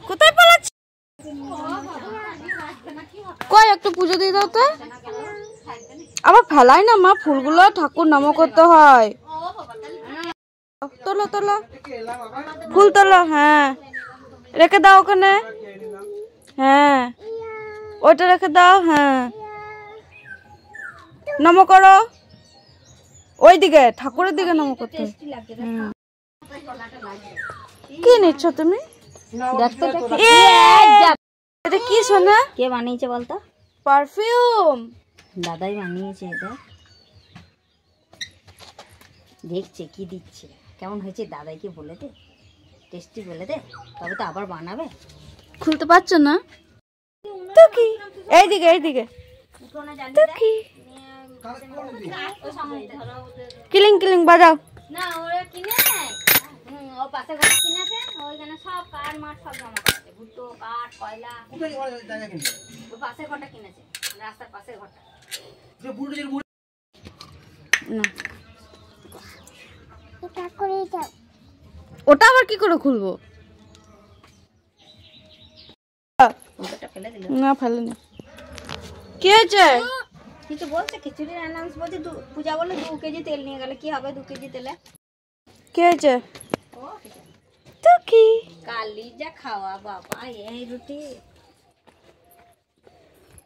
কোথায় পালাচ্ছ? কই একটু পুজো দিয়ে দাও তো। আবার ফেলাই না মা, ফুলগুলো ঠাকুর নাম করতে হয়। তোলো তোলো, ফুল তোলো। হ্যাঁ রেখে দাও ওখানে। হ্যাঁ ওইটা রেখে দাও। হ্যাঁ নম করো, ওই দিকে ঠাকুরের দিকে নম করতে। কি নিচ্ছ তুমি? এটা কি সোনা? কে বানিয়েছে বলতো? পারফিউম। দাদাই বানিয়েছে এটা। দেখছে কি দিচ্ছে, কেমন হয়েছে দাদাইকে বলে দে, টেস্টি বলে দে, তবে তো আবার বানাবে। খুলতে পারছো না তো? কি এইদিকে এইদিকে তো কি? কিলিং কিলিং বাজাও। না ওরা কিনে নেয়, ও পাশে ঘর কিনেছে, ওইখানে সব কাঠ মাঠ সব জমা করেছে, ভুট্টো কাঠ কয়লা। ও পাশে ঘরটা কিনেছে, রাস্তার পাশে ঘরটা। ওটা আবার কি করে খুলবো? না ফেলেনি। কি হয়েছে? কিছু বলছে, খিচুড়ির অ্যানাউন্স বলছে পূজা বলে 2 কেজি তেল নিয়ে গেলে কি হবে? 2 কেজি তেলে কি হয়েছে? তো কি কালি যা খাওয়া বাবা, এই রুটি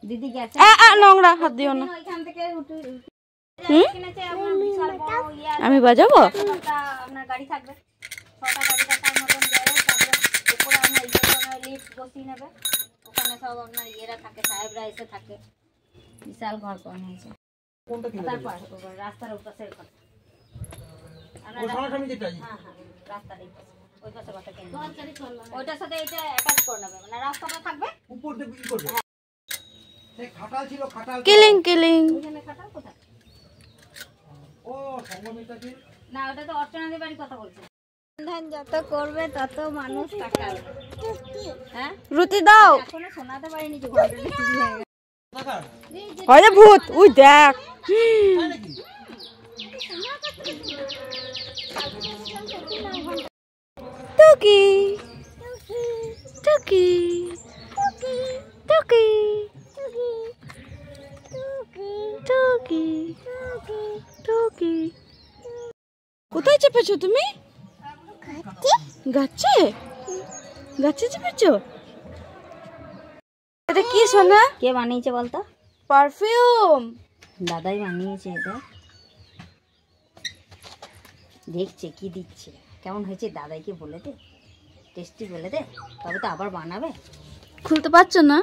দিদি গেছে নোংরা হাত দিও না। ওইখান থেকে রুটি কিনেছে, বিশাল বড় আমি বাজাবো। আপনার গাড়ি থাকবে, 6টা গাড়ি থাকার মতন যাবে, তারপরে উপরে আপনার লিফট বসিয়ে নেবে, ওখানে সব আপনার ইয়েরা থাকে, সাহেবরা এসে থাকে। বিশাল ঘর করা হয়েছে। তারপর রাস্তার ওপাশে ঘর, রাস্তার এই পাশে, ওই পাশে ঘরটা কিনে ওইটার সাথে এটা অ্যাটাচ করে নেবে, মানে রাস্তাটা থাকবে উপর দিয়ে কি করবে। খাটাল ছিল, খাটাল কিলিং কিলিং। ওখানে খাটাল কোথায়? ও সংগমিতা কি না, ওটা তো অর্চনাদের বাড়ির কথা বলছে। ধান যত করবে তত মানুষ টাকা। হ্যাঁ রুটি দাও। এখনো শোনাতে পারিনি যে ঘন্টাটা চুরি হয়ে গেছে। আরে ভূত, ওই দেখ। টুকি টুকি টুকি টুকি টুকি। কোথায় চেপেছো তুমি? গাছে গাছে চেপেছো? এটা কি সোনা? কে বানিয়েছে বলতো? পারফিউম। দাদাই বানিয়েছে এটা। দেখছে কি দিচ্ছে, কেমন হয়েছে দাদাইকে বলে দে, টেস্টি বলে দে, তবে তো আবার বানাবে। খুলতে পারছো না?